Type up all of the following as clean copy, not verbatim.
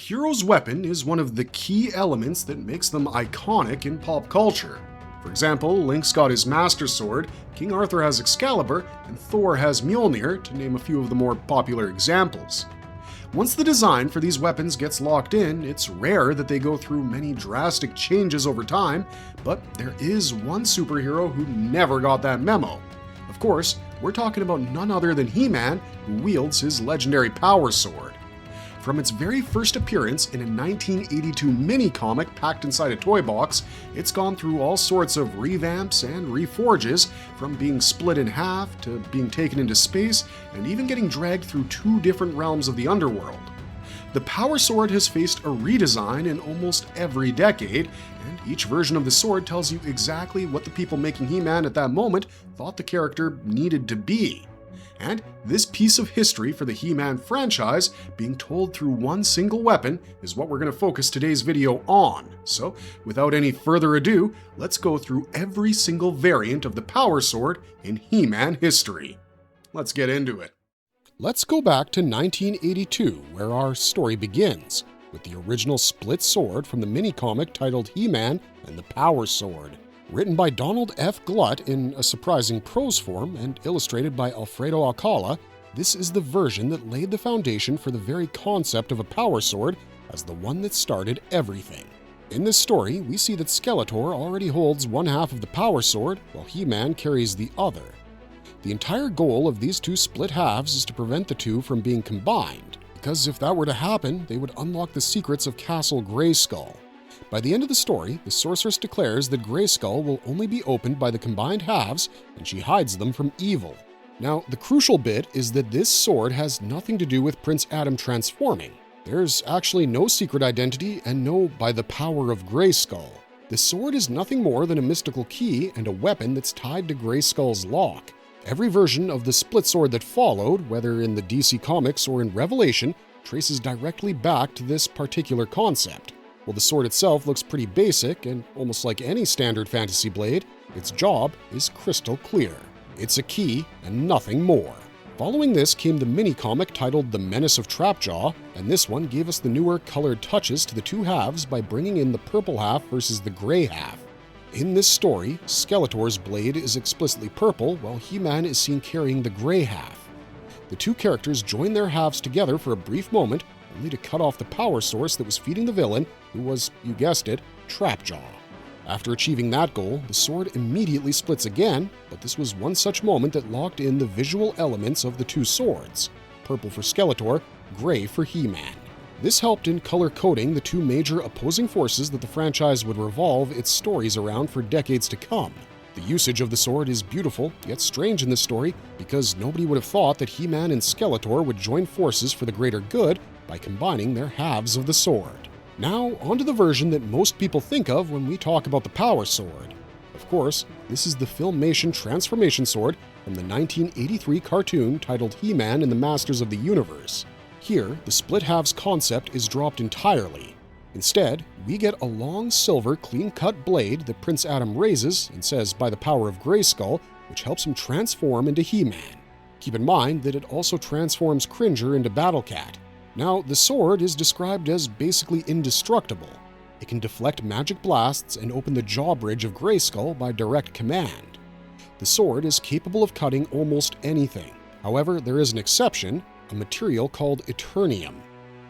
hero's weapon is one of the key elements that makes them iconic in pop culture. For example, Link's got his Master Sword, King Arthur has Excalibur, and Thor has Mjolnir, to name a few of the more popular examples. Once the design for these weapons gets locked in, it's rare that they go through many drastic changes over time, but there is one superhero who never got that memo. Of course, we're talking about none other than He-Man, who wields his legendary power sword. From its very first appearance in a 1982 mini-comic packed inside a toy box, it's gone through all sorts of revamps and reforges, from being split in half to being taken into space and even getting dragged through 2 different realms of the underworld. The power sword has faced a redesign in almost every decade, and each version of the sword tells you exactly what the people making He-Man at that moment thought the character needed to be. And this piece of history for the He-Man franchise, being told through one single weapon, is what we're going to focus today's video on. So, without any further ado, let's go through every single variant of the power sword in He-Man history. Let's get into it. Let's go back to 1982, where our story begins, with the original split sword from the mini-comic titled He-Man and the Power Sword. Written by Donald F. Glut in a surprising prose form and illustrated by Alfredo Alcala, this is the version that laid the foundation for the very concept of a power sword as the one that started everything. In this story, we see that Skeletor already holds one half of the power sword, while He-Man carries the other. The entire goal of these 2 split halves is to prevent the 2 from being combined, because if that were to happen, they would unlock the secrets of Castle Grayskull. By the end of the story, the sorceress declares that Grayskull will only be opened by the combined halves, and she hides them from evil. Now, the crucial bit is that this sword has nothing to do with Prince Adam transforming. There's actually no secret identity and no by the power of Grayskull. The sword is nothing more than a mystical key and a weapon that's tied to Grayskull's lock. Every version of the split sword that followed, whether in the DC Comics or in Revelation, traces directly back to this particular concept. While the sword itself looks pretty basic and almost like any standard fantasy blade, its job is crystal clear. It's a key and nothing more. Following this came the mini-comic titled The Menace of Trapjaw, and this one gave us the newer colored touches to the 2 halves by bringing in the purple half versus the gray half. In this story, Skeletor's blade is explicitly purple, while He-Man is seen carrying the gray half. The 2 characters join their halves together for a brief moment, only to cut off the power source that was feeding the villain, who was, you guessed it, Trapjaw. After achieving that goal, the sword immediately splits again, but this was one such moment that locked in the visual elements of the 2 swords, purple for Skeletor, gray for He-Man. This helped in color-coding the 2 major opposing forces that the franchise would revolve its stories around for decades to come. The usage of the sword is beautiful, yet strange in this story, because nobody would have thought that He-Man and Skeletor would join forces for the greater good by combining their halves of the sword. Now, onto the version that most people think of when we talk about the power sword. Of course, this is the Filmation transformation sword from the 1983 cartoon titled He-Man and the Masters of the Universe. Here, the split halves concept is dropped entirely. Instead, we get a long silver clean-cut blade that Prince Adam raises and says by the power of Grayskull, which helps him transform into He-Man. Keep in mind that it also transforms Cringer into Battlecat. Now, the sword is described as basically indestructible. It can deflect magic blasts and open the jawbridge of Grayskull by direct command. The sword is capable of cutting almost anything. However, there is an exception, a material called Eternium.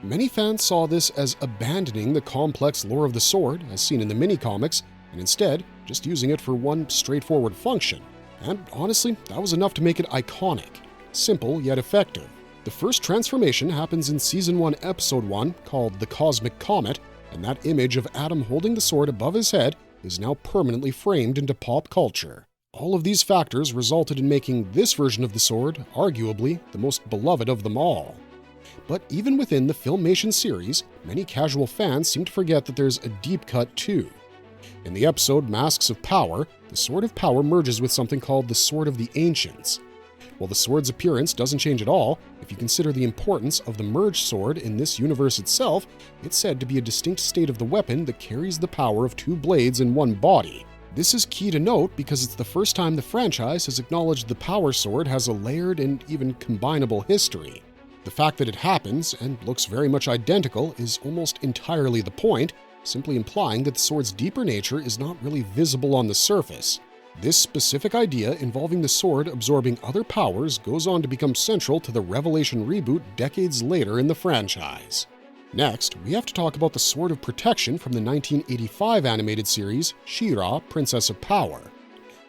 Many fans saw this as abandoning the complex lore of the sword, as seen in the mini-comics, and instead just using it for one straightforward function. And honestly, that was enough to make it iconic. Simple yet effective. The first transformation happens in Season 1, Episode 1, called The Cosmic Comet, and that image of Adam holding the sword above his head is now permanently framed into pop culture. All of these factors resulted in making this version of the sword arguably the most beloved of them all. But even within the Filmation series, many casual fans seem to forget that there's a deep cut too. In the episode Masks of Power, the Sword of Power merges with something called the Sword of the Ancients. While the sword's appearance doesn't change at all, if you consider the importance of the merged sword in this universe itself, it's said to be a distinct state of the weapon that carries the power of 2 blades in one body. This is key to note because it's the first time the franchise has acknowledged the power sword has a layered and even combinable history. The fact that it happens and looks very much identical is almost entirely the point, simply implying that the sword's deeper nature is not really visible on the surface. This specific idea involving the sword absorbing other powers goes on to become central to the Revelation reboot decades later in the franchise. Next, we have to talk about the Sword of Protection from the 1985 animated series She-Ra, Princess of Power.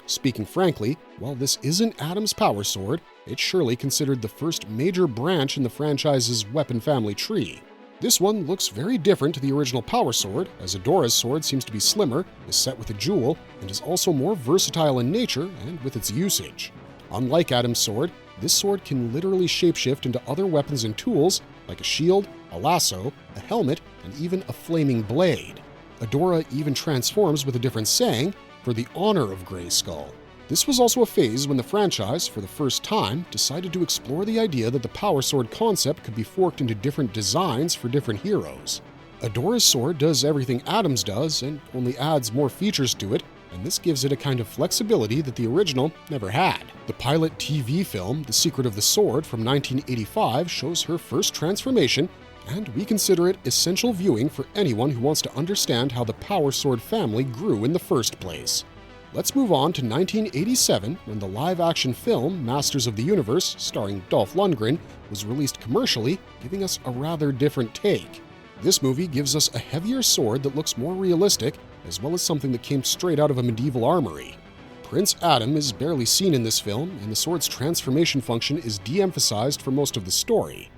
Speaking frankly, while this isn't Adam's power sword, it's surely considered the first major branch in the franchise's weapon family tree. This one looks very different to the original power sword, as Adora's sword seems to be slimmer, is set with a jewel, and is also more versatile in nature and with its usage. Unlike Adam's sword, this sword can literally shapeshift into other weapons and tools, like a shield, a lasso, a helmet, and even a flaming blade. Adora even transforms with a different saying, "For the honor of Grayskull." This was also a phase when the franchise, for the first time, decided to explore the idea that the power sword concept could be forked into different designs for different heroes. Adora's sword does everything Adam's does and only adds more features to it, and this gives it a kind of flexibility that the original never had. The pilot TV film, The Secret of the Sword from 1985, shows her first transformation, and we consider it essential viewing for anyone who wants to understand how the power sword family grew in the first place. Let's move on to 1987, when the live-action film Masters of the Universe, starring Dolph Lundgren, was released commercially, giving us a rather different take. This movie gives us a heavier sword that looks more realistic, as well as something that came straight out of a medieval armory. Prince Adam is barely seen in this film, and the sword's transformation function is de-emphasized for most of the story.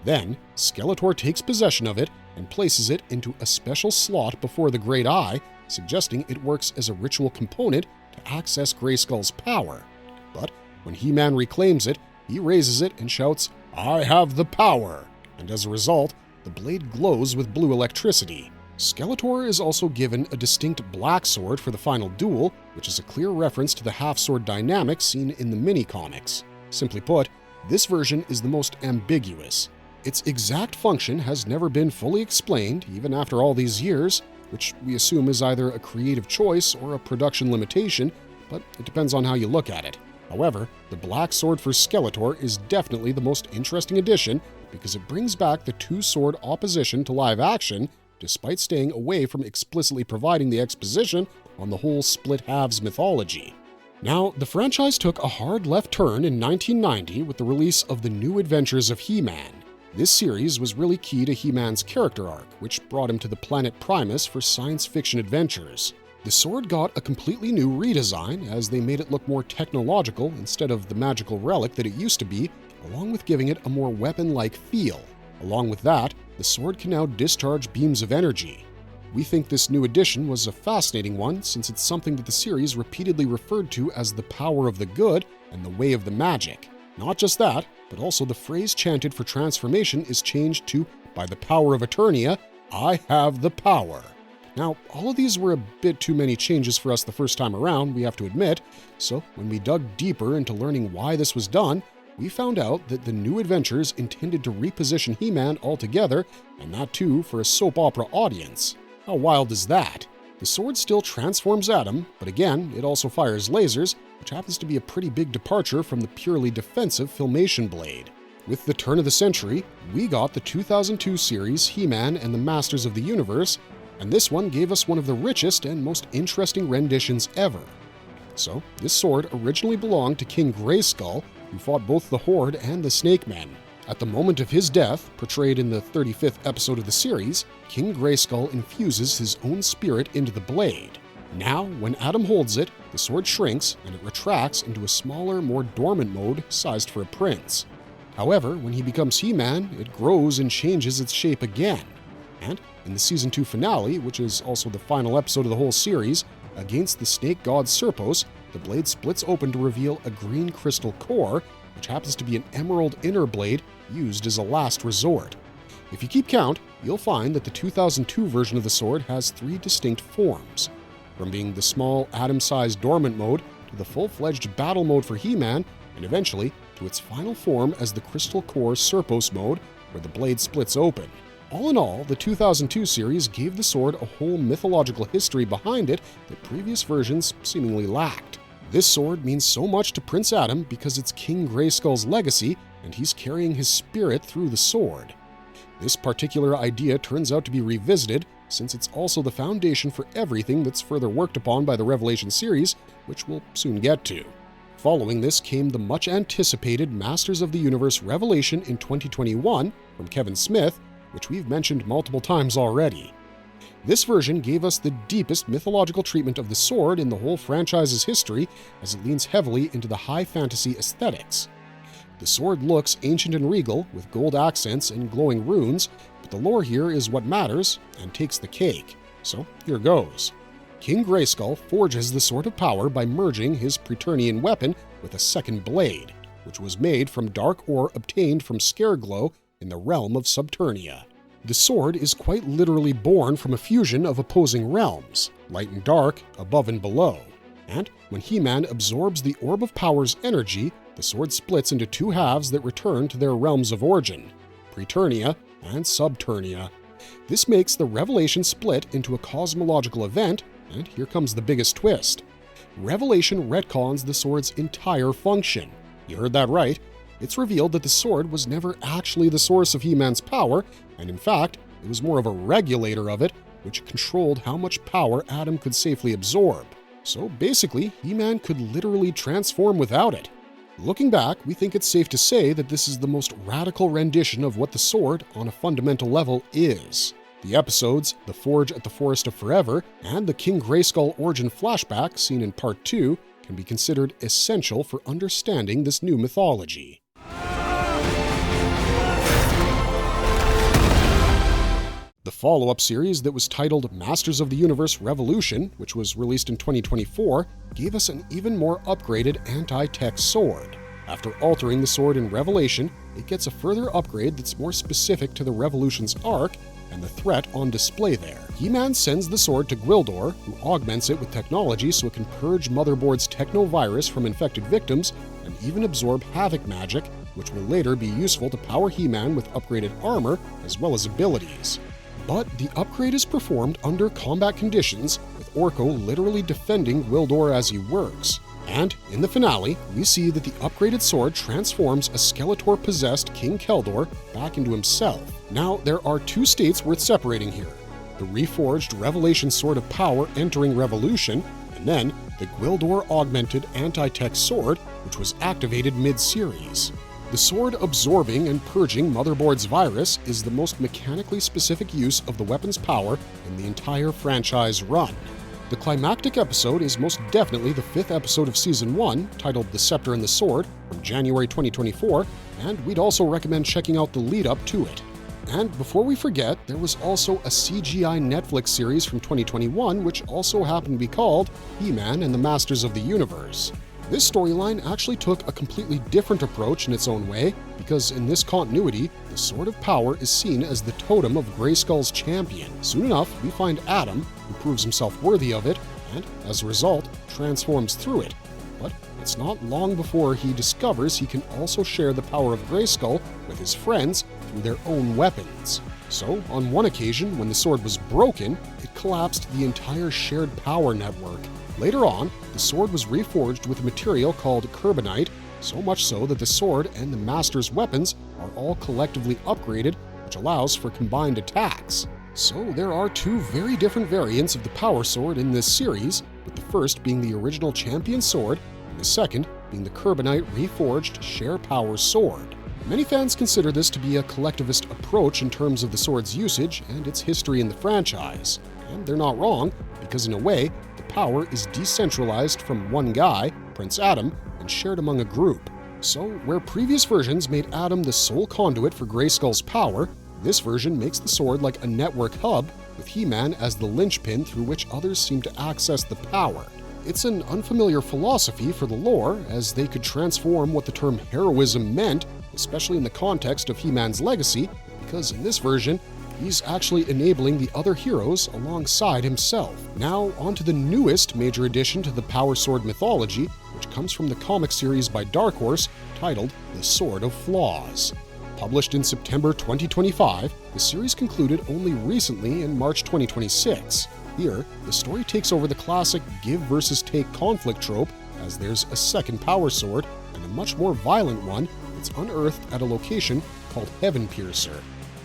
Then, Skeletor takes possession of it and places it into a special slot before the Great Eye, suggesting it works as a ritual component to access Grayskull's power. But when He-Man reclaims it, he raises it and shouts, "I have the power!" And as a result, the blade glows with blue electricity. Skeletor is also given a distinct black sword for the final duel, which is a clear reference to the half-sword dynamic seen in the mini-comics. Simply put, this version is the most ambiguous. Its exact function has never been fully explained, even after all these years, which we assume is either a creative choice or a production limitation, but it depends on how you look at it. However, the black sword for Skeletor is definitely the most interesting addition because it brings back the two-sword opposition to live action, despite staying away from explicitly providing the exposition on the whole split-halves mythology. Now, the franchise took a hard left turn in 1990 with the release of The New Adventures of He-Man. This series was really key to He-Man's character arc, which brought him to the planet Primus for science fiction adventures. The sword got a completely new redesign as they made it look more technological instead of the magical relic that it used to be, along with giving it a more weapon-like feel. Along with that, the sword can now discharge beams of energy. We think this new addition was a fascinating one since it's something that the series repeatedly referred to as the power of the good and the way of the magic. Not just that, but also the phrase chanted for transformation is changed to, "By the power of Eternia, I have the power." Now, all of these were a bit too many changes for us the first time around, we have to admit, so when we dug deeper into learning why this was done, we found out that the New Adventures intended to reposition He-Man altogether, and that too for a soap opera audience. How wild is that? The sword still transforms Adam, but again, it also fires lasers, which happens to be a pretty big departure from the purely defensive Filmation blade. With the turn of the century, we got the 2002 series He-Man and the Masters of the Universe, and this one gave us one of the richest and most interesting renditions ever. So, this sword originally belonged to King Grayskull, who fought both the Horde and the Snake Men. At the moment of his death, portrayed in the 35th episode of the series, King Grayskull infuses his own spirit into the blade. Now, when Adam holds it, the sword shrinks and it retracts into a smaller, more dormant mode sized for a prince. However, when he becomes He-Man, it grows and changes its shape again. And in the Season 2 finale, which is also the final episode of the whole series, against the snake god Serpos, the blade splits open to reveal a green crystal core, which happens to be an emerald inner blade used as a last resort. If you keep count, you'll find that the 2002 version of the sword has 3 distinct forms, from being the small atom-sized dormant mode to the full-fledged battle mode for He-Man, and eventually to its final form as the crystal core Serpos mode, where the blade splits open. All in all, the 2002 series gave the sword a whole mythological history behind it that previous versions seemingly lacked. This sword means so much to Prince Adam because it's King Grayskull's legacy, and he's carrying his spirit through the sword. This particular idea turns out to be revisited, since it's also the foundation for everything that's further worked upon by the Revelation series, which we'll soon get to. Following this came the much-anticipated Masters of the Universe Revelation in 2021 from Kevin Smith, which we've mentioned multiple times already. This version gave us the deepest mythological treatment of the sword in the whole franchise's history, as it leans heavily into the high fantasy aesthetics. The sword looks ancient and regal, with gold accents and glowing runes, but the lore here is what matters and takes the cake. So here goes. King Grayskull forges the Sword of Power by merging his Preternian weapon with a second blade, which was made from dark ore obtained from Scareglow in the realm of Subternia. The sword is quite literally born from a fusion of opposing realms, light and dark, above and below. And when He-Man absorbs the Orb of Power's energy, the sword splits into two halves that return to their realms of origin, Preternia and Subternia. This makes the Revelation split into a cosmological event, and here comes the biggest twist. Revelation retcons the sword's entire function. You heard that right. It's revealed that the sword was never actually the source of He-Man's power, and in fact, it was more of a regulator of it, which controlled how much power Adam could safely absorb. So basically, He-Man could literally transform without it. Looking back, we think it's safe to say that this is the most radical rendition of what the sword, on a fundamental level, is. The episodes, The Forge at the Forest of Forever, and the King Grayskull origin flashback seen in Part 2 can be considered essential for understanding this new mythology. The follow-up series that was titled Masters of the Universe Revolution, which was released in 2024, gave us an even more upgraded anti-tech sword. After altering the sword in Revelation, it gets a further upgrade that's more specific to the Revolution's arc and the threat on display there. He-Man sends the sword to Gwildor, who augments it with technology so it can purge Motherboard's techno-virus from infected victims and even absorb Havoc magic, which will later be useful to power He-Man with upgraded armor as well as abilities. But the upgrade is performed under combat conditions, with Orko literally defending Gwildor as he works. And in the finale, we see that the upgraded sword transforms a Skeletor-possessed King Keldor back into himself. Now, there are two states worth separating here: the reforged Revelation Sword of Power entering Revolution, and then the Gwildor-augmented anti-tech sword, which was activated mid-series. The sword absorbing and purging Motherboard's virus is the most mechanically specific use of the weapon's power in the entire franchise run. The climactic episode is most definitely the 5th episode of Season 1, titled The Scepter and the Sword, from January 2024, and we'd also recommend checking out the lead-up to it. And before we forget, there was also a CGI Netflix series from 2021 which also happened to be called He-Man and the Masters of the Universe. This storyline actually took a completely different approach in its own way, because in this continuity, the Sword of Power is seen as the totem of Grayskull's champion. Soon enough, we find Adam, who proves himself worthy of it, and, as a result, transforms through it. But it's not long before he discovers he can also share the power of Grayskull with his friends through their own weapons. So, on one occasion, when the sword was broken, it collapsed the entire shared power network. Later on, the sword was reforged with a material called carbonite, so much so that the sword and the Master's weapons are all collectively upgraded, which allows for combined attacks. So there are two very different variants of the Power Sword in this series, with the first being the original Champion Sword, and the second being the carbonite reforged Share Power Sword. Many fans consider this to be a collectivist approach in terms of the sword's usage and its history in the franchise. And they're not wrong, because in a way, the power is decentralized from one guy, Prince Adam, and shared among a group. So, where previous versions made Adam the sole conduit for Grayskull's power, this version makes the sword like a network hub, with He-Man as the linchpin through which others seem to access the power. It's an unfamiliar philosophy for the lore, as they could transform what the term heroism meant, especially in the context of He-Man's legacy, because in this version, he's actually enabling the other heroes alongside himself. Now, on to the newest major addition to the Power Sword mythology, which comes from the comic series by Dark Horse titled The Sword of Flaws. Published in September 2025, the series concluded only recently in March 2026. Here, the story takes over the classic give versus take conflict trope as there's a second power sword, and a much more violent one that's unearthed at a location called Heaven Piercer.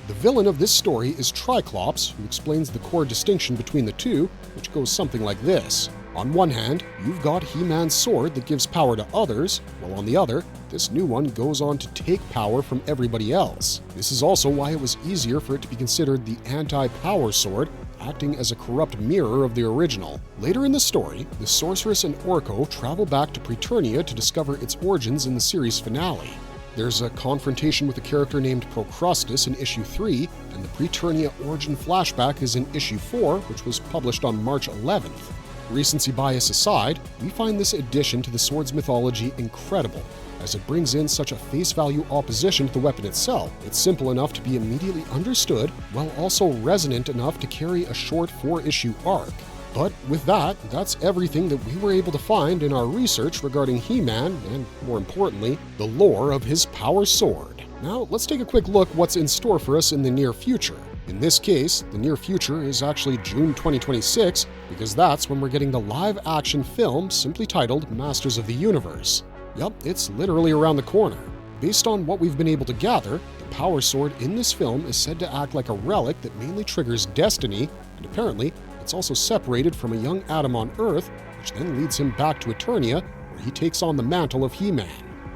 The villain of this story is Triclops, who explains the core distinction between the two, which goes something like this. On one hand, you've got He-Man's sword that gives power to others, while on the other, this new one goes on to take power from everybody else. This is also why it was easier for it to be considered the anti-power sword, acting as a corrupt mirror of the original. Later in the story, the Sorceress and Orko travel back to Preternia to discover its origins in the series finale. There's a confrontation with a character named Procrustes in issue 3, and the Preternia origin flashback is in issue 4, which was published on March 11th. Recency bias aside, we find this addition to the sword's mythology incredible, as it brings in such a face-value opposition to the weapon itself. It's simple enough to be immediately understood, while also resonant enough to carry a short 4-issue arc. But with that, that's everything that we were able to find in our research regarding He-Man, and more importantly, the lore of his power sword. Now, let's take a quick look what's in store for us in the near future. In this case, the near future is actually June 2026, because that's when we're getting the live-action film simply titled Masters of the Universe. Yup, it's literally around the corner. Based on what we've been able to gather, the power sword in this film is said to act like a relic that mainly triggers destiny, and apparently, it's also separated from a young Adam on Earth, which then leads him back to Eternia, where he takes on the mantle of He-Man.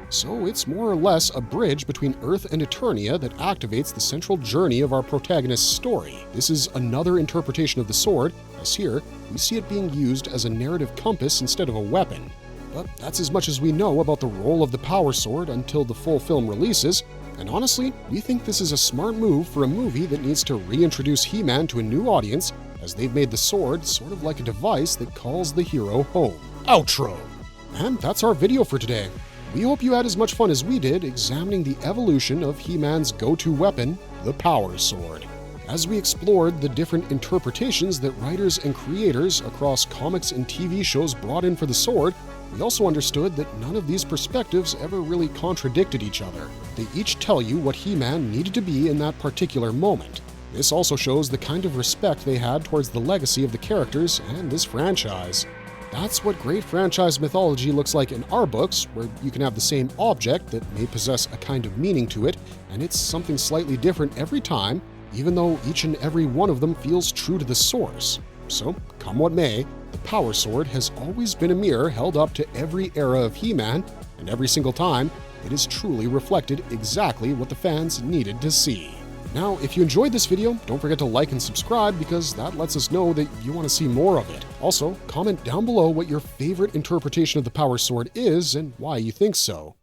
So it's more or less a bridge between Earth and Eternia that activates the central journey of our protagonist's story. This is another interpretation of the sword, as here, we see it being used as a narrative compass instead of a weapon. But that's as much as we know about the role of the power sword until the full film releases, and honestly, we think this is a smart move for a movie that needs to reintroduce He-Man to a new audience, as they've made the sword sort of like a device that calls the hero home. Outro! And that's our video for today. We hope you had as much fun as we did examining the evolution of He-Man's go-to weapon, the power sword. As we explored the different interpretations that writers and creators across comics and TV shows brought in for the sword, we also understood that none of these perspectives ever really contradicted each other. They each tell you what He-Man needed to be in that particular moment. This also shows the kind of respect they had towards the legacy of the characters and this franchise. That's what great franchise mythology looks like in our books, where you can have the same object that may possess a kind of meaning to it, and it's something slightly different every time, even though each and every one of them feels true to the source. So, come what may, the power sword has always been a mirror held up to every era of He-Man, and every single time, it has truly reflected exactly what the fans needed to see. Now, if you enjoyed this video, don't forget to like and subscribe, because that lets us know that you want to see more of it. Also, comment down below what your favorite interpretation of the power sword is and why you think so.